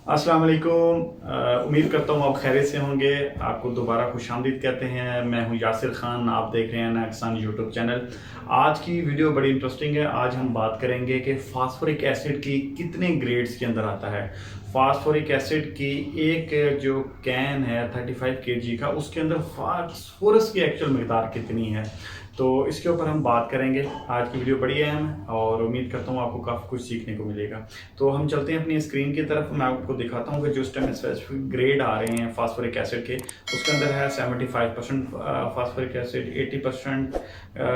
अस्सलाम वालेकुम। उम्मीद करता हूँ आप खैरियत से होंगे। आपको दोबारा खुशामदीद कहते हैं। मैं हूँ यासिर खान, आप देख रहे हैं नया किसान यूट्यूब चैनल। आज की वीडियो बड़ी इंटरेस्टिंग है। आज हम बात करेंगे कि फास्फोरिक एसिड की कितने ग्रेड्स के अंदर आता है। फास्फोरिक एसिड की एक जो कैन है 35 kg का, उसके अंदर फास्फोरस की एक्चुअल मकदार कितनी है, तो इसके ऊपर हम बात करेंगे। आज की वीडियो बड़ी अहम है और उम्मीद करता हूँ आपको काफ़ी कुछ सीखने को मिलेगा। तो हम चलते हैं अपनी स्क्रीन की तरफ। मैं आपको दिखाता हूँ कि जो इस टाइम स्पेसिफिक ग्रेड आ रहे हैं फास्फोरिक एसिड के, उसके अंदर है 75% फास्फोरिक एसिड, 80%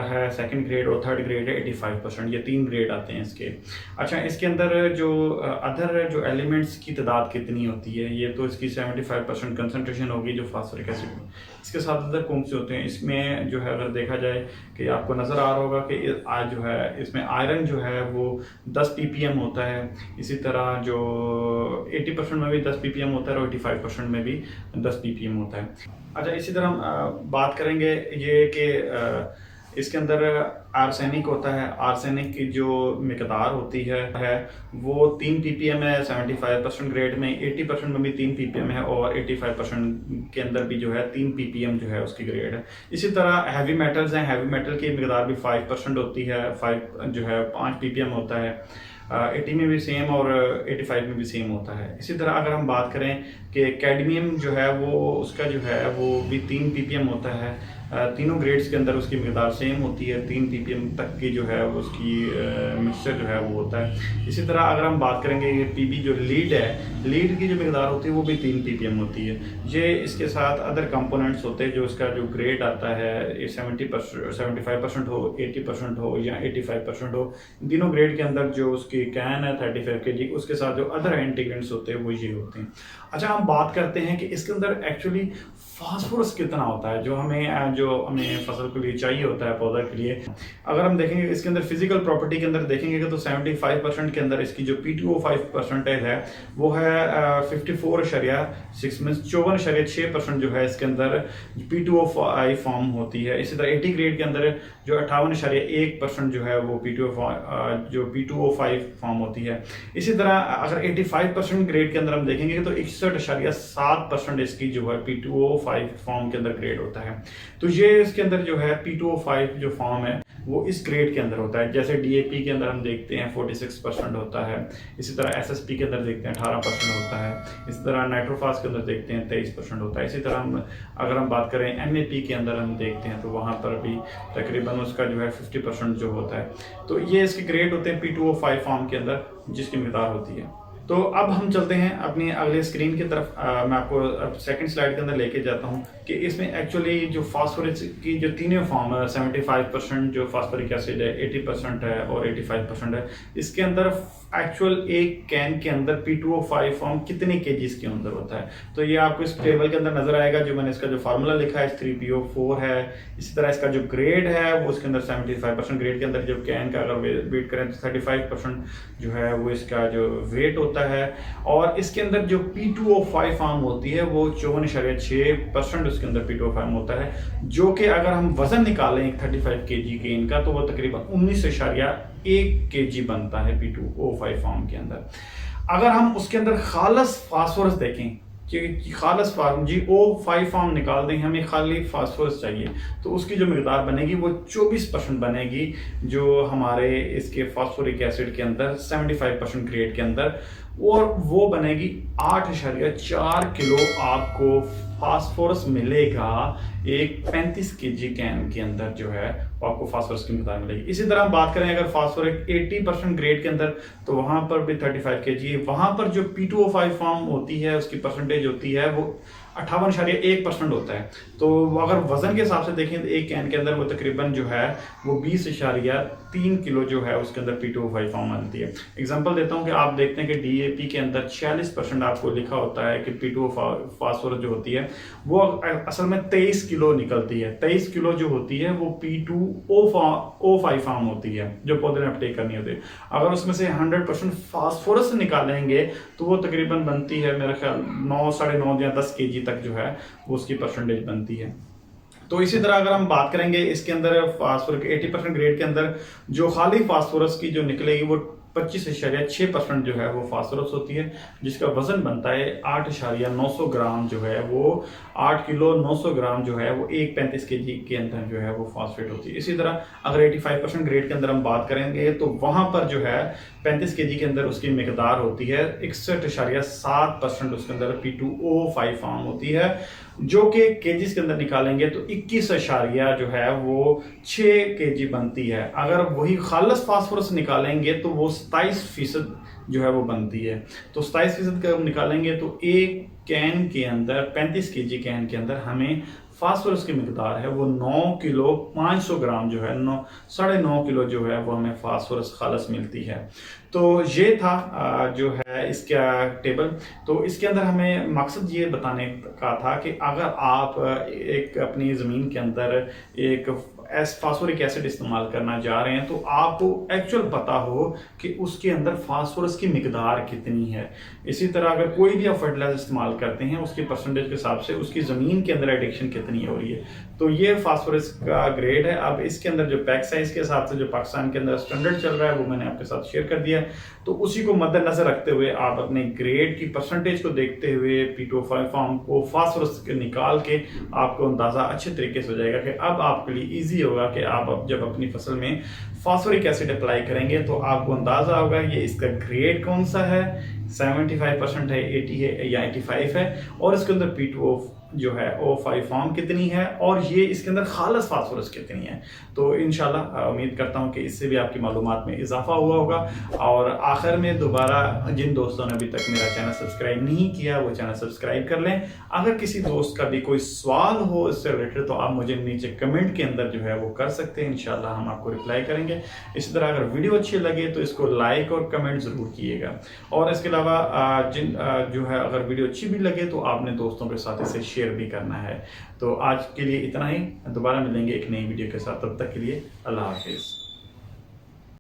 है सेकंड ग्रेड और थर्ड ग्रेड है 85%। ये 3 ग्रेड आते हैं इसके। अच्छा, इसके अंदर जो अदर जो एलिमेंट्स की तादाद कितनी होती है, ये तो इसकी 75% कंसनट्रेशन होगी जो फास्फोरिक एसिड में। इसके साथ अदर कौन से होते हैं इसमें, जो है अगर देखा जाए कि आपको नज़र आ रहा होगा कि आज जो है इसमें आयरन जो है वो 10 ppm होता है। इसी तरह जो 80% में भी 10 ppm होता है और 85% में भी 10 ppm होता है। अच्छा, इसी तरह हम बात करेंगे ये कि इसके अंदर आर्सेनिक होता है। आर्सेनिक की जो मिकदार होती है वो 3 ppm है 75% ग्रेड में, 80% में भी 3 ppm है और 85% के अंदर भी जो है 3 ppm जो है उसकी ग्रेड है। इसी तरह हैवी मेटल्स हैं। हैवी मेटल की मिकदार भी 5% होती है, 5 जो है 5 ppm होता है। 80 में भी सेम और 85 में भी सेम होता है। इसी तरह अगर हम बात करें कि कैडमियम जो है वो उसका जो है वो भी 3 ppm होता है। तीनों ग्रेड्स के अंदर उसकी मिकदार सेम होती है, 3 ppm तक की जो है उसकी मिक्सचर जो है वो होता है। इसी तरह अगर हम बात करेंगे ये पीबी जो लीड है, लीड की जो मिकदार होती है वो भी 3 ppm होती है। ये इसके साथ अदर कंपोनेंट्स होते हैं जो इसका जो ग्रेड आता है 70%, 75% हो, 80% हो या 85% हो। इन तीनों ग्रेड के अंदर जो उसकी कैन है 35 kg, उसके साथ जो अदर इंटीग्रेंट्स होते हैं वो ये होते हैं। अच्छा, हम बात करते हैं कि इसके अंदर एक्चुअली फास्फोरस कितना होता है जो हमें फसल के लिए चाहिए होता है, पौधा के लिए। अगर हम देखेंगे इसके अंदर फिजिकल प्रॉपर्टी के अंदर देखेंगे तो 75% के अंदर इसकी जो P2O5 परसेंटेज है वो है 54.6 में 54.6% जो है इसके अंदर P2O5 फॉर्म होती है। इसी तरह 80 ग्रेड के अंदर जो 58.1% जो है वो P2O5 फॉर्म होती है। इसी तरह अगर 85% ग्रेड के अंदर हम देखेंगे तो 61.7% इसकी जो है P2O5 फॉर्म के अंदर ग्रेड होता है। तो ये इसके अंदर जो है P2O5 जो फॉर्म है वो इस ग्रेड के अंदर होता है। जैसे DAP के अंदर हम देखते हैं 46% होता है। इसी तरह SSP के अंदर देखते हैं 18% होता है। इसी तरह नाइट्रोफास के अंदर देखते हैं 23% होता है। इसी तरह अगर हम बात करें MAP के अंदर हम देखते हैं तो वहाँ पर भी तकरीबन उसका जो है 50% जो होता है। तो ये इसके ग्रेड होते हैं P2O5 फॉर्म के अंदर जिसकी मिकदार होती है। तो अब हम चलते हैं अपनी अगले स्क्रीन की तरफ। मैं आपको अब सेकंड स्लाइड के अंदर लेके जाता हूँ कि इसमें एक्चुअली जो फास्फोरस की जो तीनों फॉर्म है, 75% जो फास्फोरिक एसिड है, 80% है और 85% है, इसके अंदर एक्चुअल एक कैन के अंदर P2O5 फॉर्म कितने kgs के अंदर होता है। तो ये आपको इस टेबल के अंदर नजर आएगा। जो मैंने इसका जो फार्मूला लिखा है 3PO4 है। इसी तरह इसका जो ग्रेड है वो उसके अंदर 75% ग्रेड के अंदर जो कैन का अगर वेट करें तो 35% जो है वो इसका जो वेट होता है। और इसके अंदर जो P2O5 फॉर्म होती है वो 54.6% उसके अंदर P2O5 होता है, जो कि अगर हम वजन निकालें 35 kg के इनका तो वो तकरीबन 19.1 kg बनता है P2O5 फॉर्म के अंदर। अगर हम उसके अंदर खालस फास्फोरस देखें कि खालस फार्म O5 फॉर्म निकाल दें, हमें खाली फास्फोरस चाहिए, तो उसकी जो मिकदार बनेगी वो 24% बनेगी जो हमारे इसके फास्फोरिक एसिड के अंदर 75% ग्रेड के अंदर, और वो बनेगी 8.4 किलो आपको फास्फोरस मिलेगा एक 35 kg कैन के अंदर जो है आपको फास्फोरस की मिकदार मिलेगी। इसी तरह हम बात करें अगर फास्फोरिक 80% ग्रेड के अंदर तो वहां पर भी 35 kg, वहां पर जो P2O5 फॉर्म होती है उसकी परसेंटेज होती है वो 58.1% होता है। तो अगर वजन के हिसाब से देखें तो एक कैन के अंदर वो तकरीबन जो है वो 20.3 किलो जो है उसके अंदर P2O5 फॉर्म आती है। एग्जांपल देता हूं कि आप देखते हैं कि DAP के अंदर 46% आपको लिखा होता है कि P2O5 फास्फोरस जो होती है वो असल में 23 किलो निकलती है। 23 किलो जो होती है वो P2O5 फॉर्म होती है जो पौधे ने अपटेक करनी होती है। अगर उसमें से 100% फास्फोरस निकालेंगे तो वो तकरीबन बनती है मेरा ख्याल 9, 9.5 या 10 kg तक जो है वो उसकी परसेंटेज बनती है। तो इसी तरह अगर हम बात करेंगे इसके अंदर फास्फोरिक 80% ग्रेड के अंदर जो खाली फास्फोरस की जो निकलेगी वो 25.6% जो है वो फास्फोरस होती है, जिसका वज़न बनता है 8.900 ग्राम जो है वो 8 किलो 900 ग्राम जो है वो 1.35 केजी के अंदर जो है वो फास्फेट होती है। इसी तरह अगर 85% ग्रेड के अंदर हम बात करेंगे तो वहाँ पर जो है 35 केजी के अंदर उसकी मिकदार होती है 61.7% उसके अंदर P2O5 फॉर्म होती है, जो कि केजीज के अंदर निकालेंगे तो 21 जो है वो 6 केजी बनती है। अगर वही खालस फास्फोरस निकालेंगे तो वो 27% जो है वो बनती है। तो 27% का हम निकालेंगे तो एक कैन के अंदर 35 केजी कैन के अंदर हमें फास्फोरस की मिकदार है वो 9 किलो 500 ग्राम जो है 9.5 किलो जो है वो हमें फास्फोरस खालस मिलती है। तो ये था जो है इसका टेबल। तो इसके अंदर हमें मकसद ये बताने का था कि अगर आप एक अपनी ज़मीन के अंदर एक फास्फोरिक एसिड इस्तेमाल करना जा रहे हैं तो आपको एक्चुअल पता हो कि उसके अंदर फास्फोरस की मिकदार कितनी है। इसी तरह अगर कोई भी आप फर्टिलाइजर इस्तेमाल करते हैं उसके परसेंटेज के हिसाब से उसकी ज़मीन के अंदर एडिक्शन कितनी हो रही है। तो ये फास्फोरस का ग्रेड है। अब इसके अंदर जो पैक साइज के हिसाब से जो पाकिस्तान के अंदर स्टैंडर्ड चल रहा है वो मैंने आपके साथ शेयर कर दिया। तो उसी को मद्देनजर रखते हुए आप अपने ग्रेड की परसेंटेज को देखते हुए P2O5 फॉर्म को फास्फोरस के निकाल के आपको अंदाज़ा अच्छे तरीके से हो जाएगा कि अब आपके लिए ईजी होगा कि आप जब अपनी फसल में फास्फोरिक एसिड अप्लाई करेंगे तो आपको अंदाज़ा होगा ये इसका ग्रेड कौन सा है, 75% है, 80 है या 85 है, और इसके अंदर P2O जो है O5 फॉर्म कितनी है और ये इसके अंदर खालस फास्फोरस कितनी है। तो इंशाल्लाह उम्मीद करता हूँ कि इससे भी आपकी मालूमात में इजाफा हुआ होगा। और आखिर में दोबारा जिन दोस्तों ने अभी तक मेरा चैनल सब्सक्राइब नहीं किया वो चैनल सब्सक्राइब कर लें। अगर किसी दोस्त का भी कोई सवाल हो इससे रिलेटेड तो आप मुझे नीचे कमेंट के अंदर जो है वो कर सकते हैं, इंशाल्लाह हम आपको रिप्लाई करेंगे। इसी तरह अगर वीडियो अच्छी लगे तो इसको लाइक और कमेंट ज़रूर कीजिएगा। और इसके अलावा जो है अगर वीडियो अच्छी भी लगे तो आपने दोस्तों के साथ इसे शेयर भी करना है। तो आज के लिए इतना ही, दोबारा मिलेंगे एक नई वीडियो के साथ, तब तक के लिए अल्लाह हाफिज़।